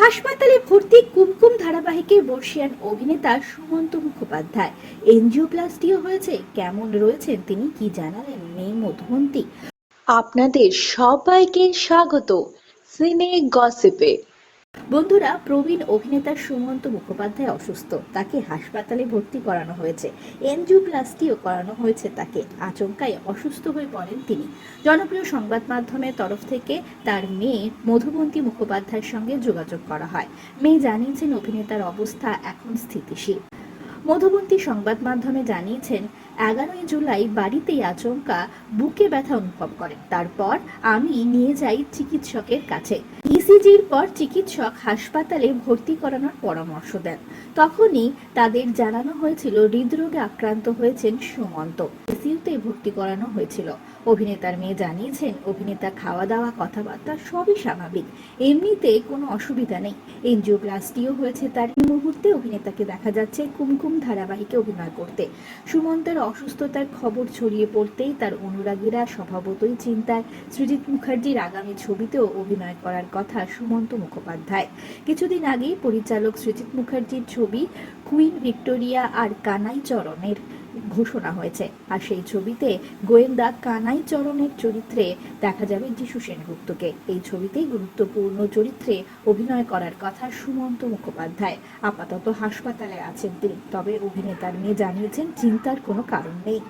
হাসপাতালে ভর্তি কুমকুম ধারাবাহিকে বর্ষিয়ান অভিনেতা সুমন্ত মুখোপাধ্যায়। এনজিওপ্লাস্টিও হয়েছে, কেমন রয়েছেন তিনি, কি জানালেন মেয়ে মধুবন্তী। আপনাদের সবাইকে স্বাগত সিনে গসিপে। বন্ধুরা, প্রবীণ অভিনেতা সুমন্ত মুখোপাধ্যায় অসুস্থ, তাকে হাসপাতালে ভর্তি করানো হয়েছে। এনজিওপ্লাস্টিও করানো হয়েছে তাকে। আচমকায় অসুস্থ হয়ে পড়েন তিনি। জনপ্রিয় সংবাদ মাধ্যমের তরফ থেকে তার মেয়ে মধুবন্তী মুখোপাধ্যায়ের সঙ্গে যোগাযোগ করা হয়। মেয়ে জানিয়েছেন অভিনেতার অবস্থা এখন স্থিতিশীল। মধুবন্তী সংবাদ মাধ্যমে জানিয়েছেন, 11ই জুলাই বাড়িতেই আচমকা বুকে ব্যথা অনুভব করেন। তারপর আমি নিয়ে যাই চিকিৎসকের কাছে। ইসিজির পর চিকিৎসক হাসপাতালে ভর্তি করানোর পরামর্শ দেন। তখনই তাদের জানানো হয়েছিল হৃদরোগে আক্রান্ত হয়েছেন সুমন্ত। আইসিইউতে ভর্তি করানো হয়েছিল। অভিনেতার মেয়ে জানিয়েছেন, অভিনেতা খাওয়া দাওয়া কথাবার্তা সবই স্বাভাবিক, এমনিতে কোনো অসুবিধা নেই। এনজিওপ্লাস্টিও হয়েছে তার। এই মুহূর্তে অভিনেতাকে দেখা যাচ্ছে কুমকুম ধারাবাহিকে অভিনয় করতে। সুমন্তের অসুস্থতার খবর ছড়িয়ে পড়তেই তার অনুরাগীরা স্বভাবতই চিন্তায়। সৃজিত মুখার্জির আগামী ছবিতেও অভিনয় করার কথা সুমন্ত মুখোপাধ্যায়। কিছুদিন আগেই পরিচালক সৃজিত মুখার্জির ছবি কুইন ভিক্টোরিয়া আর কানাই চরণের ঘোষণা হয়েছে। আর সেই ছবিতে গোয়েন্দা কানাই চরণের চরিত্রে দেখা যাবে যিশু সেনগুপ্তকে। এই ছবিতেই গুরুত্বপূর্ণ চরিত্রে অভিনয় করার কথা সুমন্ত মুখোপাধ্যায়। আপাতত হাসপাতালে আছেন তিনি, তবে অভিনেতার মেয়ে জানিয়েছেন চিন্তার কোনো কারণ নেই।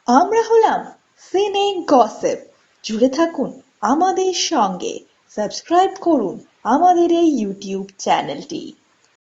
আমরা হলাম সিনে গসিপ। জুড়ে থাকুন আমাদের সঙ্গে, সাবস্ক্রাইব করুন আমাদের এই ইউটিউব চ্যানেলটি।